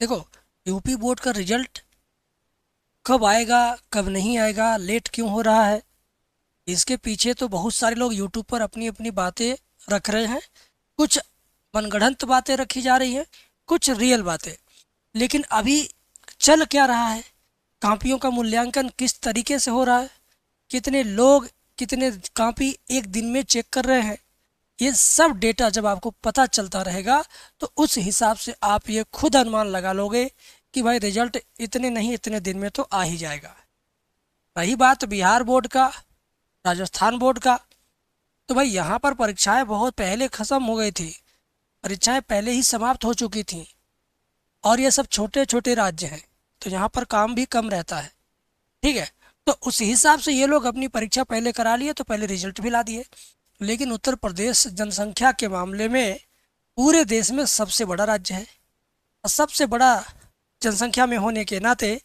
देखो, UP board का result कब आएगा, कब नहीं आएगा, लेट क्यों हो रहा है, इसके पीछे तो बहुत सारे लोग यूट्यूब पर अपनी अपनी बातें रख रहे हैं। कुछ मनगढ़ंत बातें रखी जा रही हैं, कुछ रियल बातें। लेकिन अभी चल क्या रहा है, कापियों का मूल्यांकन किस तरीके से हो रहा है, कितने लोग कितने कापी एक दिन में चेक कर रहे हैं, ये सब डेटा जब आपको पता चलता रहेगा तो उस हिसाब से आप ये खुद अनुमान लगा लोगे कि भाई रिजल्ट इतने नहीं इतने दिन में तो आ ही जाएगा। रही बात बिहार बोर्ड का, राजस्थान बोर्ड का, तो भाई यहाँ पर परीक्षाएं बहुत पहले ख़त्म हो गई थी, परीक्षाएं पहले ही समाप्त हो चुकी थी। और ये सब छोटे छोटे राज्य हैं, तो यहाँ पर काम भी कम रहता है। ठीक है, तो उस हिसाब से ये लोग अपनी परीक्षा पहले करा लिए तो पहले रिजल्ट भी ला दिए। लेकिन उत्तर प्रदेश जनसंख्या के मामले में पूरे देश में सबसे बड़ा राज्य है, और सबसे बड़ा जनसंख्या में होने के नाते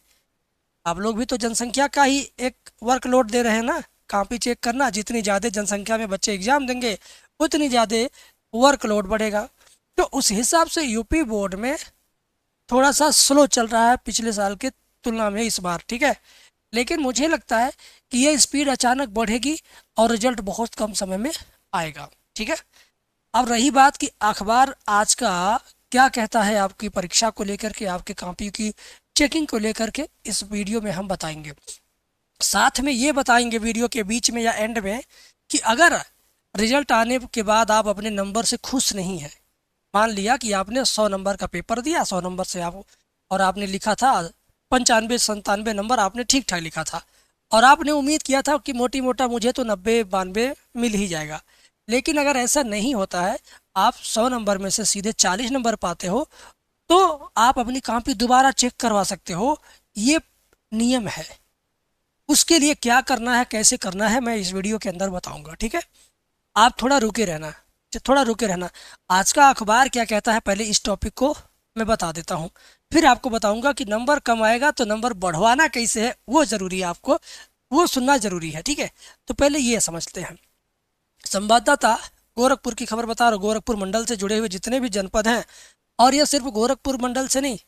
आप लोग भी तो जनसंख्या का ही एक वर्कलोड दे रहे हैं ना, कॉपी चेक करना। जितनी ज़्यादा जनसंख्या में बच्चे एग्जाम देंगे उतनी ज़्यादा वर्कलोड बढ़ेगा। तो उस हिसाब से यूपी बोर्ड में थोड़ा सा स्लो चल रहा है पिछले साल के तुलना में इस बार। ठीक है, लेकिन मुझे लगता है कि ये स्पीड अचानक बढ़ेगी और रिजल्ट बहुत कम समय में आएगा। ठीक है, अब रही बात कि अखबार आज का क्या कहता है आपकी परीक्षा को लेकर के, आपके कॉपी की चेकिंग को लेकर के, इस वीडियो में हम बताएंगे। साथ में ये बताएंगे वीडियो के बीच में या एंड में कि अगर रिजल्ट आने के बाद आप अपने नंबर से खुश नहीं हैं, मान लिया कि आपने 100 नंबर का पेपर दिया, 100 नंबर से आप, और आपने लिखा था 95 97 नंबर आपने ठीक ठाक लिखा था, और आपने उम्मीद किया था कि मोटी मोटा मुझे तो 90 92 मिल ही जाएगा। लेकिन अगर ऐसा नहीं होता है, आप 100 नंबर में से सीधे 40 नंबर पाते हो, तो आप अपनी कॉपी दोबारा चेक करवा सकते हो। ये नियम है। उसके लिए क्या करना है, कैसे करना है, मैं इस वीडियो के अंदर बताऊंगा। ठीक है, आप थोड़ा रुके रहना, थोड़ा रुके रहना। आज का अखबार क्या कहता है पहले इस टॉपिक को मैं बता देता हूँ, फिर आपको बताऊंगा कि नंबर कम आएगा तो नंबर बढ़वाना कैसे है, वो ज़रूरी है, आपको वो सुनना ज़रूरी है। ठीक है, तो पहले ये समझते हैं। संवाददाता गोरखपुर की खबर बता रहा हूँ, गोरखपुर मंडल से जुड़े हुए जितने भी जनपद हैं, और ये सिर्फ गोरखपुर मंडल से नहीं,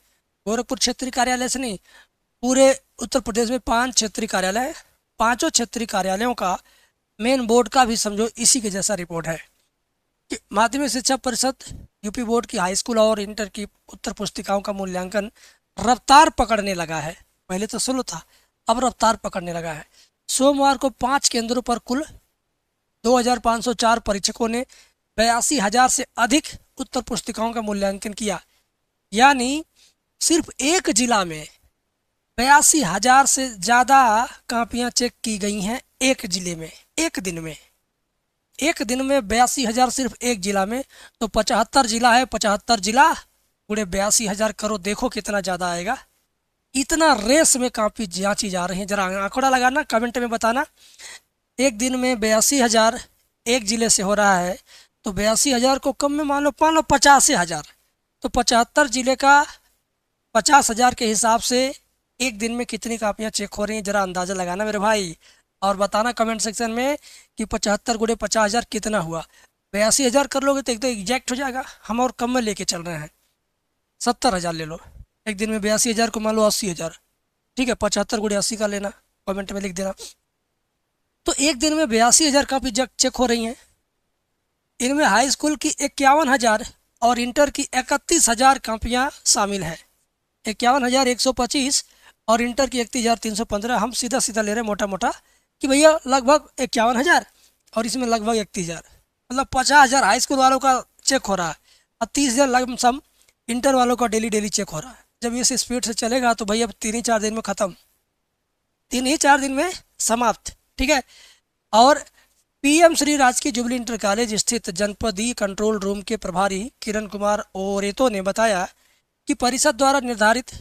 गोरखपुर क्षेत्रीय कार्यालय से नहीं, पूरे उत्तर प्रदेश में 5 क्षेत्रीय कार्यालय हैं। पांचों क्षेत्रीय कार्यालयों का मेन बोर्ड का भी समझो इसी के जैसा रिपोर्ट है कि माध्यमिक शिक्षा परिषद यूपी बोर्ड की हाई स्कूल और इंटर की उत्तर पुस्तिकाओं का मूल्यांकन रफ्तार पकड़ने लगा है। पहले तो स्लो था, अब रफ्तार पकड़ने लगा है। सोमवार को 5 केंद्रों पर कुल 2504 परीक्षकों ने 82,000 से अधिक उत्तर पुस्तिकाओं का मूल्यांकन किया। यानी सिर्फ एक जिला में 82,000 से ज़्यादा कापियाँ चेक की गई हैं, एक जिले में, एक दिन में। एक दिन में 82,000 सिर्फ एक जिला में, तो 75 जिला है, 75 जिला पूरे 82,000 करो, देखो कितना ज़्यादा आएगा। इतना रेस में कापी जांची जा रही है, जरा आंकड़ा लगाना, कमेंट में बताना। एक दिन में 82,000 एक जिले से हो रहा है, तो 82,000 को कम में मान लो 50,000, तो 75 जिले का 50,000 के हिसाब से एक दिन में कितनी कापियाँ चेक हो रही हैं, जरा अंदाज़ा लगाना मेरे भाई, और बताना कमेंट सेक्शन में कि 75 गुणे 50,000 कितना हुआ। 82,000 कर लोगे तो एकदम एग्जैक्ट हो जाएगा। हम और कम में लेके चल रहे हैं, 70,000 ले लो। एक दिन में 82,000 को मान लो 80,000। ठीक है, 75 गुणे 80 का लेना, कमेंट में लिख देना। तो एक दिन में 82,000 कापी चेक हो रही हैं। इनमें हाई स्कूल की 51,000 और इंटर की 31,000 कापियाँ शामिल हैं। 51,125 और इंटर की 31,315। हम सीधा सीधा ले रहे हैं मोटा मोटा कि भैया लगभग 51,000 और इसमें लगभग 31,000, मतलब 50,000 हाई स्कूल वालों का चेक हो रहा है और 30,000 लगभग इंटर वालों का डेली डेली चेक हो रहा है। जब ये स्पीड से चलेगा तो भैया 3 ही 4 दिन में ख़त्म, 3 ही 4 दिन में समाप्त। ठीक है, और पीएम श्री राजकीय जुबली इंटर कॉलेज स्थित जनपदीय कंट्रोल रूम के प्रभारी किरण कुमार ओरेतो ने बताया कि परिषद द्वारा निर्धारित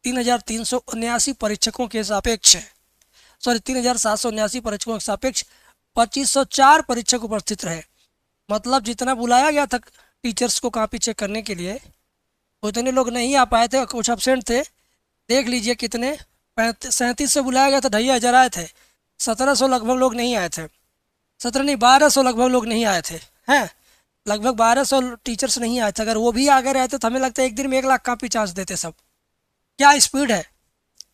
3,379 परीक्षकों के सापेक्ष 3,779 परीक्षकों के सापेक्ष 2,504 परीक्षक उपस्थित रहे। मतलब जितना बुलाया गया था टीचर्स को कॉपी चेक करने के लिए, उतने लोग नहीं आ पाए थे, कुछ एब्सेंट थे। देख लीजिए कितने, 37 से बुलाया गया था, 2,500 आए थे, 1,700 लगभग लोग नहीं आए थे, 17 नहीं 1,200 लगभग लोग नहीं आए थे, हैं लगभग 1,200 टीचर्स नहीं आए थे। अगर वो भी आ गए रहते तो हमें लगता है एक दिन में 1 लाख कॉपी चांस देते सब। क्या स्पीड है,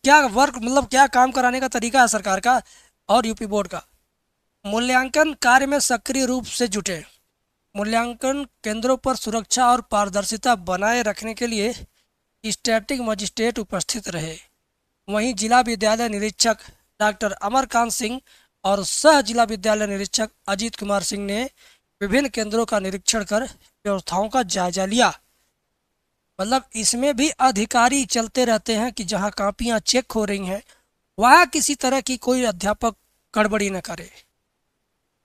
क्या वर्क मतलब क्या काम कराने का तरीका है सरकार का और यूपी बोर्ड का। मूल्यांकन कार्य में सक्रिय रूप से जुटे। मूल्यांकन केंद्रों पर सुरक्षा और पारदर्शिता बनाए रखने के लिए स्टैटिक मजिस्ट्रेट उपस्थित रहे। वहीं जिला विद्यालय निरीक्षक डॉक्टर अमरकांत सिंह और सह जिला विद्यालय निरीक्षक अजीत कुमार सिंह ने विभिन्न केंद्रों का निरीक्षण कर व्यवस्थाओं का जायजा लिया। मतलब इसमें भी अधिकारी चलते रहते हैं कि जहां कापियां चेक हो रही हैं वहां किसी तरह की कोई अध्यापक गड़बड़ी न करे,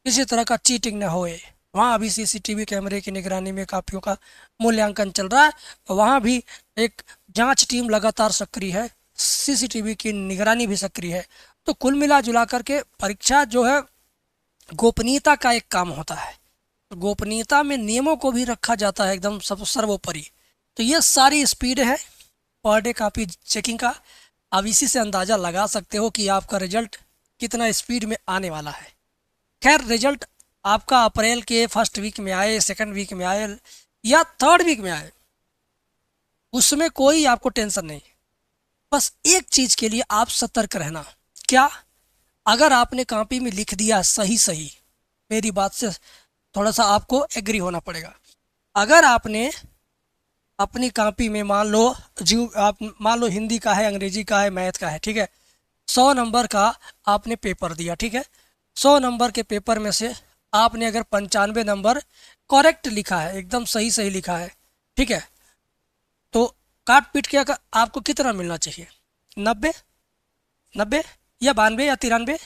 किसी तरह का चीटिंग न होए। वहाँ अभी सीसीटीवी कैमरे की निगरानी में कापियों का मूल्यांकन चल रहा है, वहाँ भी एक जांच टीम लगातार सक्रिय है, सीसीटीवी की निगरानी भी सक्रिय है। तो कुल मिला जुला करके परीक्षा जो है गोपनीयता का एक काम होता है, गोपनीयता में नियमों को भी रखा जाता है एकदम सब सर्वोपरि। तो ये सारी स्पीड है पर डे कापी चेकिंग का। अब इसी से अंदाज़ा लगा सकते हो कि आपका रिजल्ट कितना स्पीड में आने वाला है। खैर रिजल्ट आपका अप्रैल के फर्स्ट वीक में आए, सेकंड वीक में आए या थर्ड वीक में आए, उसमें कोई आपको टेंशन नहीं। बस एक चीज़ के लिए आप सतर्क रहना। क्या? अगर आपने कॉपी में लिख दिया सही सही, मेरी बात से थोड़ा सा आपको एग्री होना पड़ेगा। अगर आपने अपनी कॉपी में मान लो आप मान लो हिंदी का है, अंग्रेजी का है, मैथ का है, ठीक है, 100 नंबर का आपने पेपर दिया, ठीक है, 100 नंबर के पेपर में से आपने अगर 95 नंबर करेक्ट लिखा है, एकदम सही सही लिखा है, ठीक है, तो काट पीट के आपको कितना मिलना चाहिए? 90, 90 या 92 या 93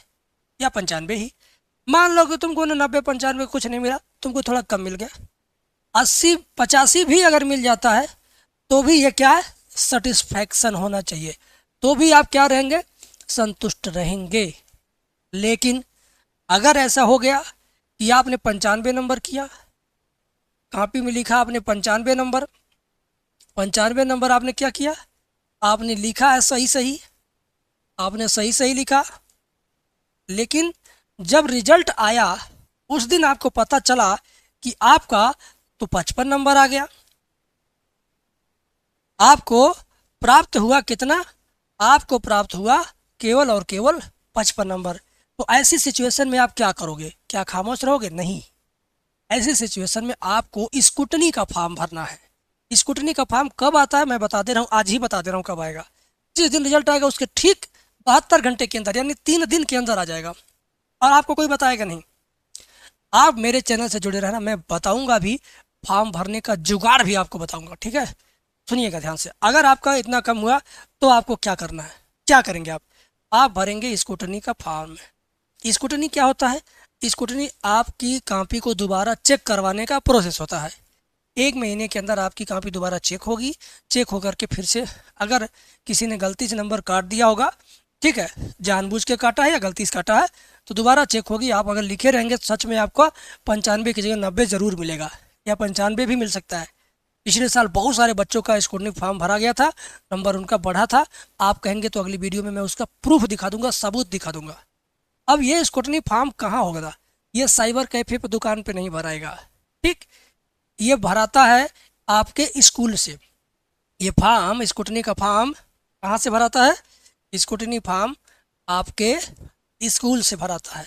या 95 ही। मान लो कि तुमको ना 90 95 कुछ नहीं मिला, तुमको थोड़ा कम मिल गया, 80 85 भी अगर मिल जाता है तो भी ये क्या है, सेटिस्फैक्शन होना चाहिए, तो भी आप क्या रहेंगे, संतुष्ट रहेंगे। लेकिन अगर ऐसा हो गया कि आपने 95 नंबर किया, कॉपी में लिखा आपने 95 नंबर, 95 नंबर आपने क्या किया, आपने लिखा है सही सही, आपने सही सही लिखा, लेकिन जब रिजल्ट आया उस दिन आपको पता चला कि आपका तो 55 नंबर आ गया। आपको प्राप्त हुआ कितना? आपको प्राप्त हुआ केवल और केवल 55 नंबर। तो ऐसी सिचुएशन में आप क्या करोगे? क्या खामोश रहोगे? नहीं। ऐसी सिचुएशन में आपको स्कूटनी का फॉर्म भरना है। स्कूटनी का फॉर्म कब आता है मैं बता दे रहा हूँ, आज ही बता दे रहा हूँ कब आएगा। जिस दिन रिजल्ट आएगा उसके ठीक 72 घंटे के अंदर, यानी 3 दिन के अंदर आ जाएगा, और आपको कोई बताएगा नहीं। आप मेरे चैनल से जुड़े रहना, मैं बताऊंगा भी, फॉर्म भरने का जुगाड़ भी आपको बताऊंगा, ठीक है। सुनिएगा ध्यान से। अगर आपका इतना कम हुआ तो आपको क्या करना है, क्या करेंगे आप भरेंगे स्कूटनी का फॉर्म। स्कूटनी क्या होता है? स्कूटनी आपकी कॉपी को दोबारा चेक करवाने का प्रोसेस होता है। 1 महीने के अंदर आपकी कॉपी दोबारा चेक होगी, चेक होकर के फिर से अगर किसी ने गलती से नंबर काट दिया होगा, ठीक है, जानबूझ के काटा है या गलती से काटा है, तो दोबारा चेक होगी। आप अगर लिखे रहेंगे तो सच में आपको 95 की जगह 90 ज़रूर मिलेगा, या 95 भी मिल सकता है। पिछले साल बहुत सारे बच्चों का स्कूटनी फॉर्म भरा गया था, नंबर उनका बढ़ा था। आप कहेंगे तो अगली वीडियो में मैं उसका प्रूफ दिखा दूंगा, सबूत दिखा दूंगा। अब ये स्कूटनी फॉर्म कहाँ होगा? ये साइबर कैफे पर दुकान पे नहीं भराएगा, ठीक, ये भराता है आपके स्कूल से। ये फॉर्म, स्कूटनी का फॉर्म कहाँ से भराता है? स्कूटनी फॉर्म आपके स्कूल से भराता है।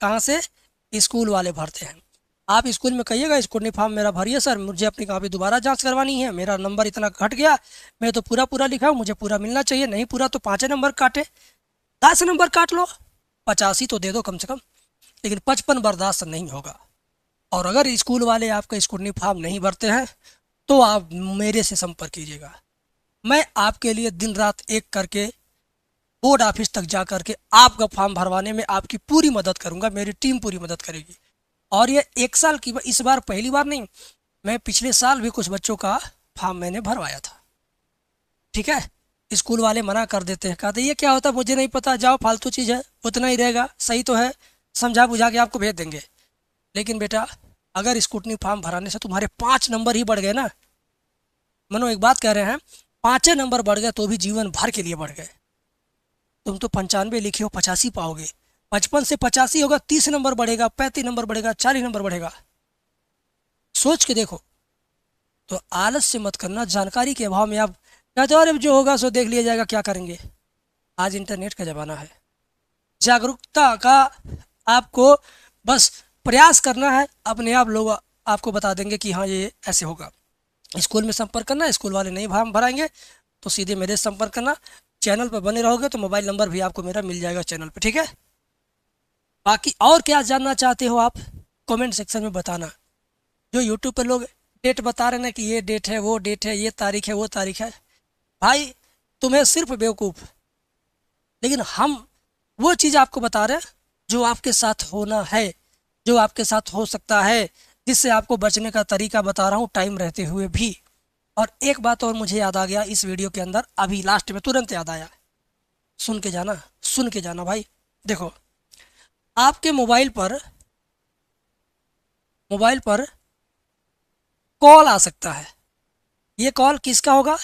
कहाँ से? स्कूल वाले भरते हैं। आप स्कूल में कहिएगा स्कूटनी फॉर्म मेरा भरिए सर, मुझे अपनी कॉपी दोबारा जांच करवानी है, मेरा नंबर इतना घट गया, मैं तो पूरा पूरा लिखा हूँ, मुझे पूरा मिलना चाहिए, नहीं पूरा तो 5 नंबर काटे, 10 नंबर काट लो, 85 तो दे दो कम से कम, लेकिन 55 बर्दाश्त नहीं होगा। और अगर स्कूल वाले आपका स्कूटनी फॉर्म नहीं भरते हैं तो आप मेरे से संपर्क कीजिएगा। मैं आपके लिए दिन रात एक करके बोर्ड ऑफिस तक जा करके आपका फॉर्म भरवाने में आपकी पूरी मदद करूंगा, मेरी टीम पूरी मदद करेगी। और ये 1 साल की, इस बार पहली बार नहीं, मैं पिछले साल भी कुछ बच्चों का फॉर्म मैंने भरवाया था, ठीक है। स्कूल वाले मना कर देते हैं, कहते ये क्या होता है मुझे नहीं पता, जाओ फालतू चीज़ है, उतना ही रहेगा, सही तो है, समझा बुझा के आपको भेज देंगे। लेकिन बेटा अगर स्कूटनी फॉर्म भराने से तुम्हारे 5 नंबर ही बढ़ गए ना, मनो एक बात कह रहे हैं, 5 नंबर बढ़ गए तो भी जीवन भर के लिए बढ़ गए। तुम तो 95 लिखे हो, 85 पाओगे, 55 से 85 होगा, 30 नंबर बढ़ेगा, 35 नंबर बढ़ेगा, 40 नंबर बढ़ेगा। सोच के देखो। तो आलस से मत करना, जानकारी के अभाव में आप कहते हो अरे जो होगा सो देख लिया जाएगा, क्या करेंगे। आज इंटरनेट का ज़माना है, जागरूकता का आपको बस प्रयास करना है, अपने आप लोग आपको बता देंगे कि हाँ ये ऐसे होगा। स्कूल में संपर्क करना, स्कूल वाले नहीं फॉर्म भराएंगे तो सीधे मेरे से संपर्क करना। चैनल पर बने रहोगे तो मोबाइल नंबर भी आपको मेरा मिल जाएगा चैनल पे, ठीक है। बाकी और क्या जानना चाहते हो आप कमेंट सेक्शन में बताना। जो यूट्यूब पे लोग डेट बता रहे हैं कि ये डेट है, वो डेट है, ये तारीख है, वो तारीख है, भाई तुम्हें सिर्फ बेवकूफ़, लेकिन हम वो चीज़ आपको बता रहे हैं जो आपके साथ होना है, जो आपके साथ हो सकता है, जिससे आपको बचने का तरीका बता रहा हूँ टाइम रहते हुए भी। और एक बात और मुझे याद आ गया इस वीडियो के अंदर, अभी लास्ट में तुरंत याद आया, सुन के जाना, सुन के जाना भाई। देखो, आपके मोबाइल पर कॉल आ सकता है। ये कॉल किसका होगा?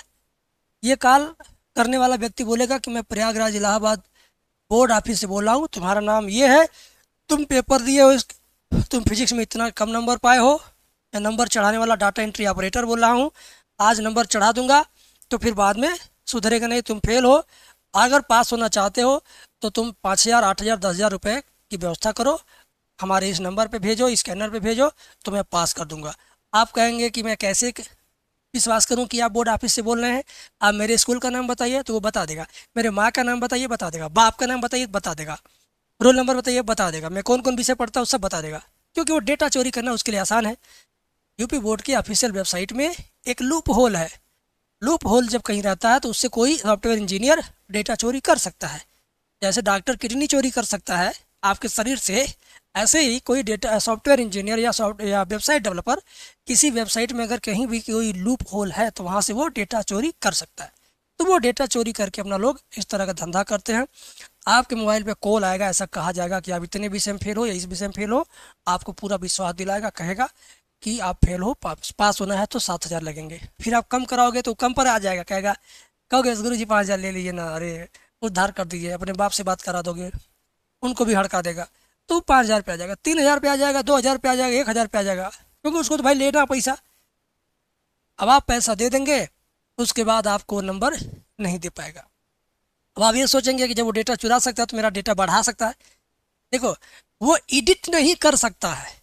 ये कॉल करने वाला व्यक्ति बोलेगा कि मैं प्रयागराज इलाहाबाद बोर्ड ऑफिस से बोल रहा हूँ, तुम्हारा नाम ये है, तुम पेपर दिए हो, तुम फिजिक्स में इतना कम नंबर पाए हो, मैं नंबर चढ़ाने वाला डाटा एंट्री ऑपरेटर बोल रहा हूँ, आज नंबर चढ़ा दूंगा तो फिर बाद में सुधरेगा नहीं, तुम फेल हो, अगर पास होना चाहते हो तो तुम 5,000, 8,000, 10,000 रुपये की व्यवस्था करो, हमारे इस नंबर पे भेजो, स्कैनर पे भेजो, तो मैं पास कर दूंगा। आप कहेंगे कि मैं कैसे विश्वास करूं कि आप बोर्ड ऑफिस से बोल रहे हैं, आप मेरे स्कूल का नाम बताइए तो वो बता देगा, मेरे माँ का नाम बताइए बता देगा, बाप का नाम बताइए बता देगा, रोल नंबर बताइए बता देगा, मैं कौन कौन विषय पढ़ता हूँ सब बता देगा, क्योंकि वो डेटा चोरी करना उसके लिए आसान है। यूपी बोर्ड की ऑफिशियल वेबसाइट में एक लूप होल है, लूप होल जब कहीं रहता है तो उससे कोई सॉफ्टवेयर इंजीनियर डेटा चोरी कर सकता है। जैसे डॉक्टर किडनी चोरी कर सकता है आपके शरीर से, ऐसे ही कोई डेटा सॉफ्टवेयर इंजीनियर या वेबसाइट डेवलपर किसी वेबसाइट में अगर कहीं भी कोई लूप होल है तो वहाँ से वो डेटा चोरी कर सकता है। तो वो डेटा चोरी करके अपना लोग इस तरह का धंधा करते हैं। आपके मोबाइल पे कॉल आएगा, ऐसा कहा जाएगा कि आप इतने विषय में फेल हो या इस विषय में फेल हो, आपको पूरा विश्वास दिलाएगा, कहेगा कि आप फेल हो, पास होना है तो 7,000 लगेंगे, फिर आप कम कराओगे तो कम पर आ जाएगा, कहेगा कहोगे गुरु जी 5,000 ले लीजिए ना, अरे उधार कर दीजिए, अपने बाप से बात करा दोगे, उनको भी हड़का देगा, तो 5,000 पे आ जाएगा, 3,000 पे आ जाएगा, 2,000 पे आ जाएगा, 1,000 पे आ जाएगा, क्योंकि उसको तो भाई लेना पैसा। अब आप पैसा दे देंगे, उसके बाद आपको नंबर नहीं दे पाएगा। अब आप ये सोचेंगे कि जब वो डेटा चुरा सकता है तो मेरा डेटा बढ़ा सकता है। देखो, वो एडिट नहीं कर सकता है।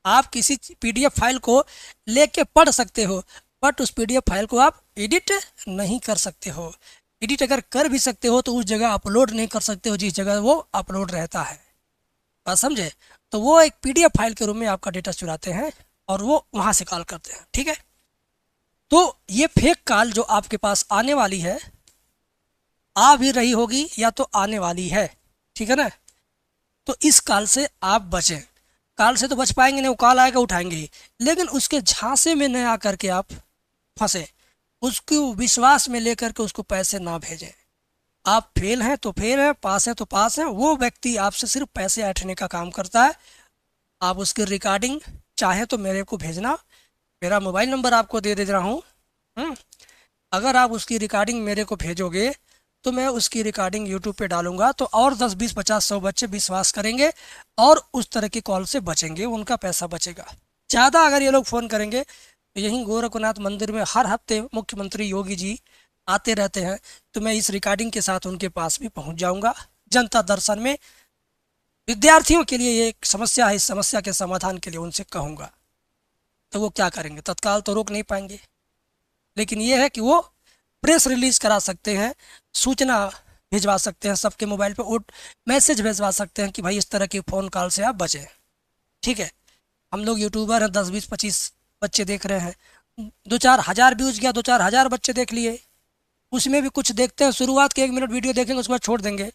आप किसी पीडीएफ फाइल को लेके पढ़ सकते हो, बट उस पीडीएफ फाइल को आप एडिट नहीं कर सकते हो। एडिट अगर कर भी सकते हो तो उस जगह अपलोड नहीं कर सकते हो जिस जगह वो अपलोड रहता है, बात समझे। तो वो एक पीडीएफ फाइल के रूप में आपका डेटा चुराते हैं और वो वहाँ से कॉल करते हैं, ठीक है। तो ये फेक कॉल जो आपके पास आने वाली है, आ भी रही होगी या तो आने वाली है, ठीक है ना, तो इस कॉल से आप बचें। कॉल से तो बच पाएंगे नहीं, वो कॉल आएगा उठाएंगे ही, लेकिन उसके झांसे में न आकर के आप फंसे, उसको विश्वास में लेकर के उसको पैसे ना भेजें। आप फेल हैं तो फेल हैं, पास हैं तो पास हैं, वो व्यक्ति आपसे सिर्फ पैसे ऐंठने का काम करता है। आप उसकी रिकॉर्डिंग चाहें तो मेरे को भेजना, मेरा मोबाइल नंबर आपको दे दे रहा हूँ। अगर आप उसकी रिकॉर्डिंग मेरे को भेजोगे तो मैं उसकी रिकॉर्डिंग यूट्यूब पे डालूंगा, तो और 10, 20, 50, 100 बच्चे विश्वास करेंगे और उस तरह की कॉल से बचेंगे, उनका पैसा बचेगा। ज़्यादा अगर ये लोग फ़ोन करेंगे तो यहीं गोरखनाथ मंदिर में हर हफ्ते मुख्यमंत्री योगी जी आते रहते हैं, तो मैं इस रिकॉर्डिंग के साथ उनके पास भी पहुंच जाऊंगा। जनता दर्शन में विद्यार्थियों के लिए ये एक समस्या है, इस समस्या के समाधान के लिए उनसे कहूँगा, तो वो क्या करेंगे, तत्काल तो रोक नहीं पाएंगे, लेकिन ये है कि वो प्रेस रिलीज करा सकते हैं, सूचना भिजवा सकते हैं, सबके मोबाइल पे मैसेज भिजवा सकते हैं कि भाई इस तरह की फ़ोन कॉल से आप बचें, ठीक है। हम लोग यूट्यूबर हैं, 10, 20, 25 बच्चे देख रहे हैं, 2-4 हज़ार व्यूज़ गया, 2-4 हज़ार बच्चे देख लिए, उसमें भी कुछ देखते हैं, शुरुआत के 1 मिनट वीडियो देखेंगे उसके बाद छोड़ देंगे।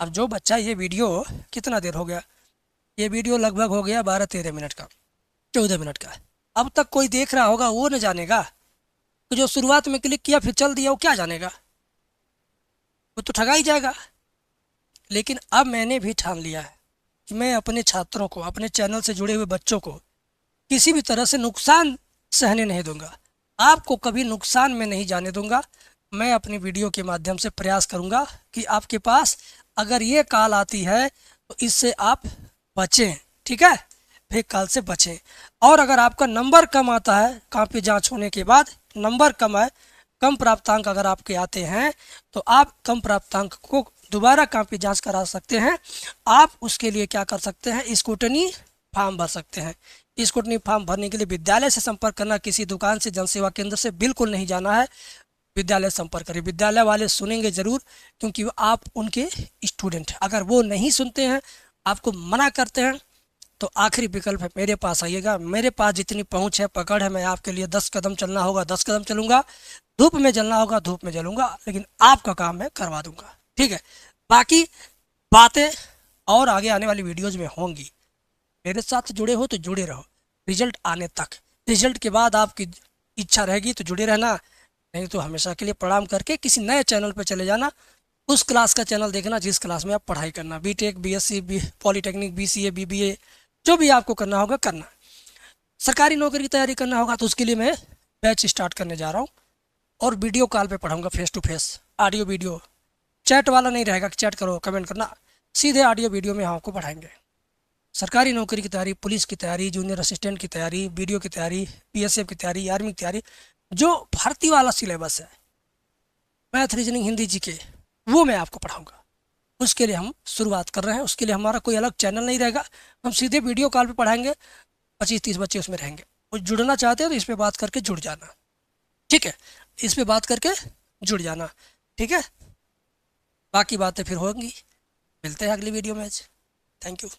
अब जो बच्चा ये वीडियो कितना देर हो गया, ये वीडियो लगभग हो गया 12-13 मिनट का, 14 मिनट का, अब तक कोई देख रहा होगा वो न जानेगा, तो जो शुरुआत में क्लिक किया फिर चल दिया वो क्या जानेगा, वो तो ठगा ही जाएगा। लेकिन अब मैंने भी ठान लिया है कि मैं अपने छात्रों को, अपने चैनल से जुड़े हुए बच्चों को किसी भी तरह से नुकसान सहने नहीं दूंगा, आपको कभी नुकसान में नहीं जाने दूंगा। मैं अपनी वीडियो के माध्यम से प्रयास करूंगा कि आपके पास अगर ये कॉल आती है तो इससे आप बचें, ठीक है, फेक कॉल से बचें। और अगर आपका नंबर कम आता है, काफ़ी जांच होने के बाद नंबर कम है, कम प्राप्तांक अगर आपके आते हैं तो आप कम प्राप्तांक को दोबारा कॉपी जांच करा सकते हैं। आप उसके लिए क्या कर सकते हैं, स्कूटनी फॉर्म भर सकते हैं। स्कूटनी फॉर्म भरने के लिए विद्यालय से संपर्क करना, किसी दुकान से, जनसेवा केंद्र से बिल्कुल नहीं जाना है, विद्यालय से संपर्क करिए। विद्यालय वाले सुनेंगे ज़रूर, क्योंकि आप उनके स्टूडेंट हैं। अगर वो नहीं सुनते हैं, आपको मना करते हैं, तो आखिरी विकल्प है मेरे पास आइएगा। मेरे पास जितनी पहुंच है, पकड़ है, मैं आपके लिए 10 कदम चलना होगा 10 कदम चलूंगा, धूप में जलना होगा धूप में जलूंगा, लेकिन आपका काम मैं करवा दूंगा। ठीक है, बाकी बातें और आगे आने वाली वीडियोज में होंगी। मेरे साथ जुड़े हो तो जुड़े रहो रिजल्ट आने तक। रिजल्ट के बाद आपकी इच्छा रहेगी तो जुड़े रहना, नहीं तो हमेशा के लिए प्रणाम करके किसी नए चैनल पर चले जाना। उस क्लास का चैनल देखना जिस क्लास में आप पढ़ाई करना, BTech, BSc, polytechnic, BCA, BBA, जो भी आपको करना होगा करना। सरकारी नौकरी की तैयारी करना होगा तो उसके लिए मैं बैच स्टार्ट करने जा रहा हूँ, और वीडियो कॉल पे पढ़ाऊँगा, face to face, audio video. Chat वाला नहीं रहेगा कि चैट करो कमेंट करना, सीधे ऑडियो वीडियो में हम आपको पढ़ाएंगे। सरकारी नौकरी की तैयारी, पुलिस की तैयारी, जूनियर असिस्टेंट की तैयारी, वीडियो की तैयारी, बीएसएफ की तैयारी, आर्मी की तैयारी, जो भर्ती वाला सिलेबस है, मैथ, रीजनिंग, हिंदी, जीके, वो मैं आपको पढ़ाऊँगा। उसके लिए हम शुरुआत कर रहे हैं। उसके लिए हमारा कोई अलग चैनल नहीं रहेगा, हम सीधे वीडियो कॉल पे पढ़ाएंगे। 25-30 बच्चे उसमें रहेंगे। वो जुड़ना चाहते हैं तो इस पे बात करके जुड़ जाना। ठीक है, इस पे बात करके जुड़ जाना। ठीक है, बाकी बातें फिर होंगी। मिलते हैं अगली वीडियो में। Thank you.